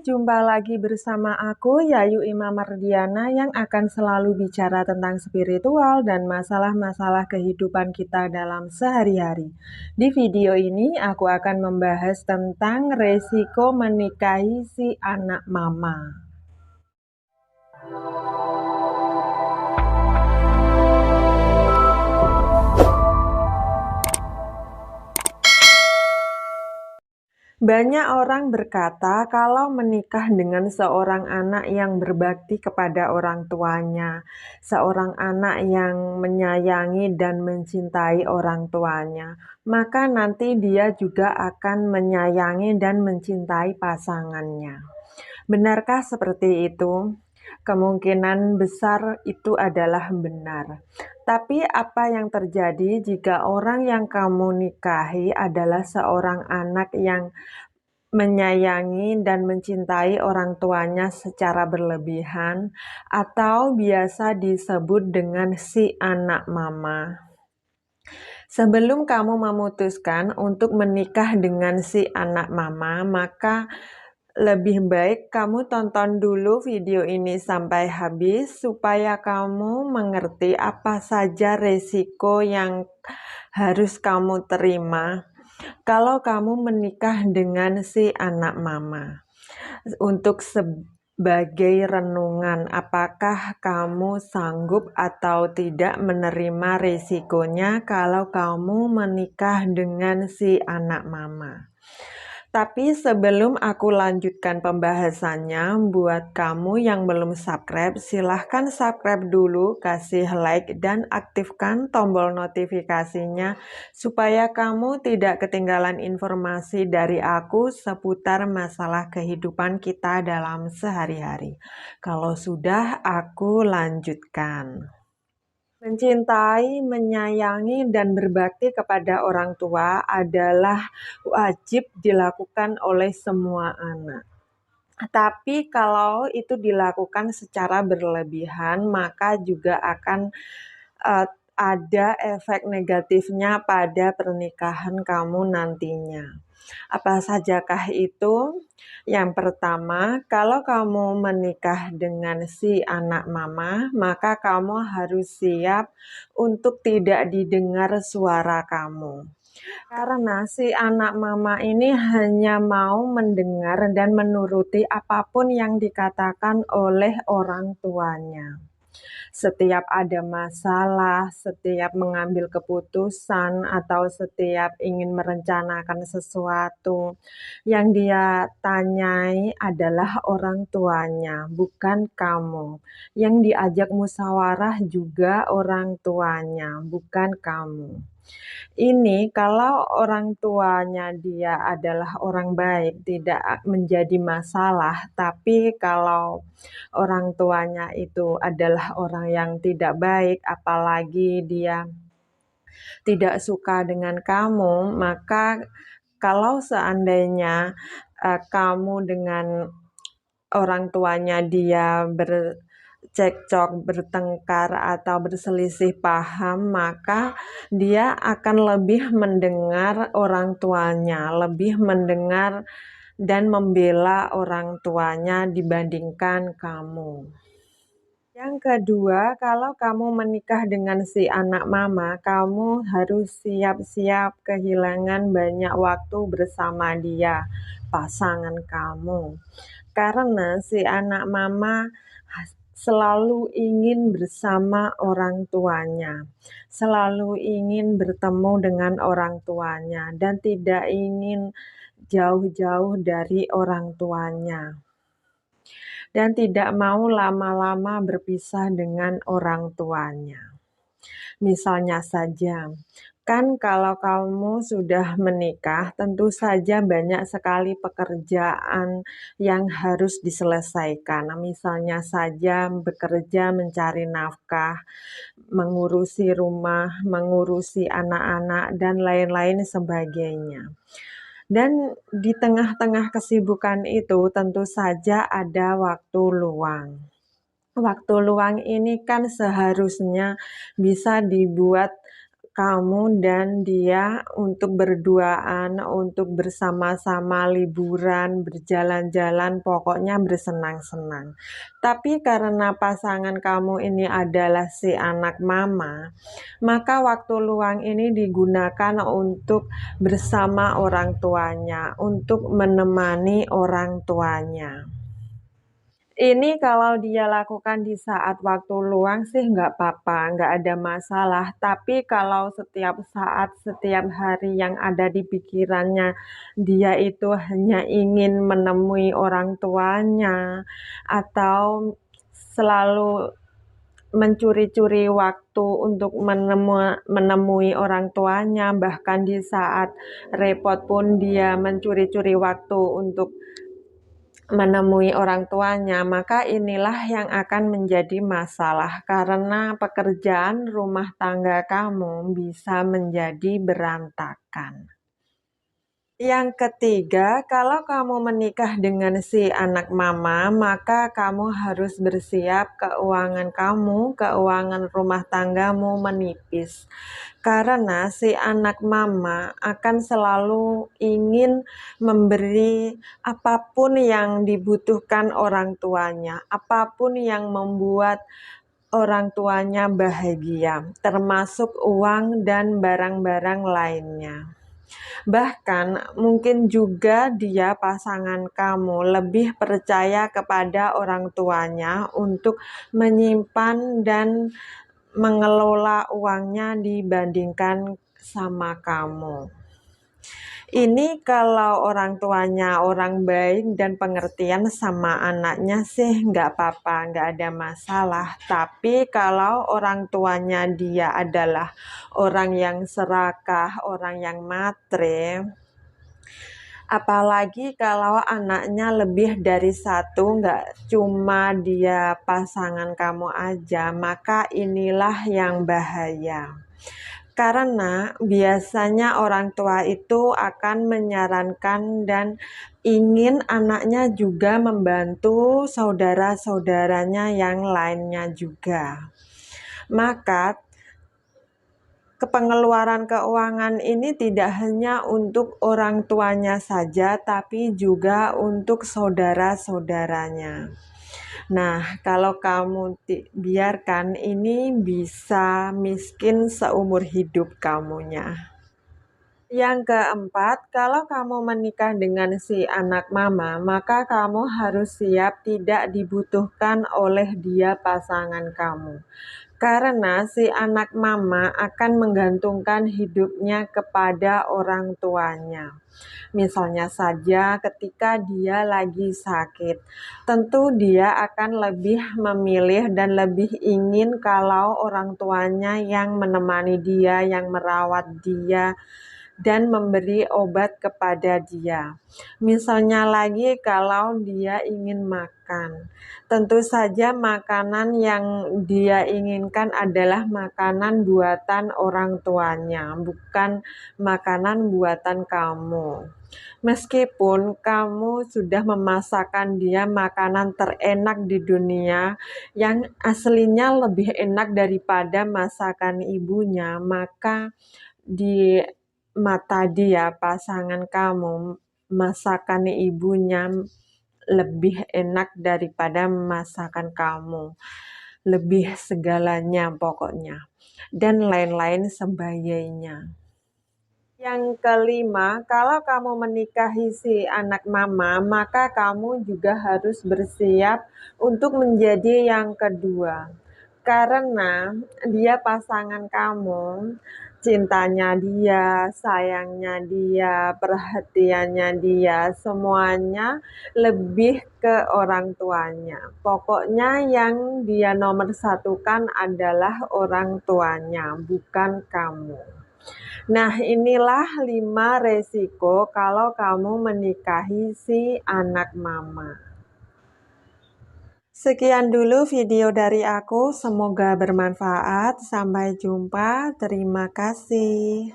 jumpa lagi bersama aku, Yayu Ima Mardiana, yang akan selalu bicara tentang spiritual dan masalah-masalah kehidupan kita dalam sehari-hari. Di video ini, aku akan membahas tentang resiko menikahi si anak mama. Banyak orang berkata kalau menikah dengan seorang anak yang berbakti kepada orang tuanya, seorang anak yang menyayangi dan mencintai orang tuanya, maka nanti dia juga akan menyayangi dan mencintai pasangannya. Benarkah seperti itu? Kemungkinan besar itu adalah benar. Tapi apa yang terjadi jika orang yang kamu nikahi adalah seorang anak yang menyayangi dan mencintai orang tuanya secara berlebihan, atau biasa disebut dengan si anak mama? Sebelum kamu memutuskan untuk menikah dengan si anak mama, maka lebih baik kamu tonton dulu video ini sampai habis supaya kamu mengerti apa saja resiko yang harus kamu terima kalau kamu menikah dengan si anak mama. Untuk sebagai renungan, apakah kamu sanggup atau tidak menerima resikonya kalau kamu menikah dengan si anak mama? Tapi sebelum aku lanjutkan pembahasannya, buat kamu yang belum subscribe, silahkan subscribe dulu, kasih like, dan aktifkan tombol notifikasinya supaya kamu tidak ketinggalan informasi dari aku seputar masalah kehidupan kita dalam sehari-hari. Kalau sudah, aku lanjutkan. Mencintai, menyayangi, dan berbakti kepada orang tua adalah wajib dilakukan oleh semua anak. Tapi kalau itu dilakukan secara berlebihan, maka juga akan ada efek negatifnya pada pernikahan kamu nantinya. Apa sajakah itu? Yang pertama, kalau kamu menikah dengan si anak mama, maka kamu harus siap untuk tidak didengar suara kamu. Karena si anak mama ini hanya mau mendengar dan menuruti apapun yang dikatakan oleh orang tuanya. Setiap ada masalah, setiap mengambil keputusan, atau setiap ingin merencanakan sesuatu, yang dia tanyai adalah orang tuanya, bukan kamu. Yang diajak musyawarah juga orang tuanya, bukan kamu. Ini kalau orang tuanya dia adalah orang baik, tidak menjadi masalah. Tapi kalau orang tuanya itu adalah orang yang tidak baik, apalagi dia tidak suka dengan kamu, maka kalau seandainya kamu dengan orang tuanya dia bercekcok, bertengkar, atau berselisih paham, maka dia akan lebih mendengar orang tuanya, lebih mendengar dan membela orang tuanya dibandingkan kamu. Yang kedua, kalau kamu menikah dengan si anak mama, kamu harus siap-siap kehilangan banyak waktu bersama dia, pasangan kamu. Karena si anak mama selalu ingin bersama orang tuanya, selalu ingin bertemu dengan orang tuanya, dan tidak ingin jauh-jauh dari orang tuanya, dan tidak mau lama-lama berpisah dengan orang tuanya. Misalnya saja, kan kalau kamu sudah menikah, tentu saja banyak sekali pekerjaan yang harus diselesaikan. Misalnya saja bekerja mencari nafkah, mengurusi rumah, mengurusi anak-anak, dan lain-lain sebagainya. Dan di tengah-tengah kesibukan itu tentu saja ada waktu luang. Waktu luang ini kan seharusnya bisa dibuat kamu dan dia untuk berduaan, untuk bersama-sama liburan, berjalan-jalan, pokoknya bersenang-senang. Tapi karena pasangan kamu ini adalah si anak mama, maka waktu luang ini digunakan untuk bersama orang tuanya, untuk menemani orang tuanya. Ini kalau dia lakukan di saat waktu luang sih nggak apa-apa, nggak ada masalah. Tapi kalau setiap saat, setiap hari yang ada di pikirannya, dia itu hanya ingin menemui orang tuanya, atau selalu mencuri-curi waktu untuk menemui orang tuanya, bahkan di saat repot pun dia mencuri-curi waktu untuk menemui orang tuanya, maka inilah yang akan menjadi masalah karena pekerjaan rumah tangga kamu bisa menjadi berantakan. Yang ketiga, kalau kamu menikah dengan si anak mama, maka kamu harus bersiap keuangan rumah tanggamu menipis. Karena si anak mama akan selalu ingin memberi apapun yang dibutuhkan orang tuanya, apapun yang membuat orang tuanya bahagia, termasuk uang dan barang-barang lainnya. Bahkan mungkin juga dia pasangan kamu lebih percaya kepada orang tuanya untuk menyimpan dan mengelola uangnya dibandingkan sama kamu. Ini kalau orang tuanya orang baik dan pengertian sama anaknya sih nggak apa-apa, nggak ada masalah. Tapi kalau orang tuanya dia adalah orang yang serakah, orang yang matre, apalagi kalau anaknya lebih dari satu, nggak cuma dia pasangan kamu aja, maka inilah yang bahaya. Karena biasanya orang tua itu akan menyarankan dan ingin anaknya juga membantu saudara-saudaranya yang lainnya juga. Maka pengeluaran keuangan ini tidak hanya untuk orang tuanya saja, tapi juga untuk saudara-saudaranya. Nah, kalau kamu biarkan, ini bisa miskin seumur hidup kamunya. Yang keempat, kalau kamu menikah dengan si anak mama, maka kamu harus siap tidak dibutuhkan oleh dia pasangan kamu. Karena si anak mama akan menggantungkan hidupnya kepada orang tuanya. Misalnya saja ketika dia lagi sakit, tentu dia akan lebih memilih dan lebih ingin kalau orang tuanya yang menemani dia, yang merawat dia, dan memberi obat kepada dia. Misalnya lagi kalau dia ingin makan, tentu saja makanan yang dia inginkan adalah makanan buatan orang tuanya, bukan makanan buatan kamu. Meskipun kamu sudah memasakkan dia makanan terenak di dunia yang aslinya lebih enak daripada masakan ibunya, maka di mata dia, pasangan kamu, masakan ibunya lebih enak daripada masakan kamu, lebih segalanya pokoknya, dan lain-lain sebagainya. Yang kelima, kalau kamu menikahi si anak mama, maka kamu juga harus bersiap untuk menjadi yang kedua. Karena dia pasangan kamu, cintanya dia, sayangnya dia, perhatiannya dia, semuanya lebih ke orang tuanya. Pokoknya yang dia nomor satukan adalah orang tuanya, bukan kamu. Nah, inilah 5 resiko kalau kamu menikahi si anak mama. Sekian dulu video dari aku, semoga bermanfaat. Sampai jumpa, terima kasih.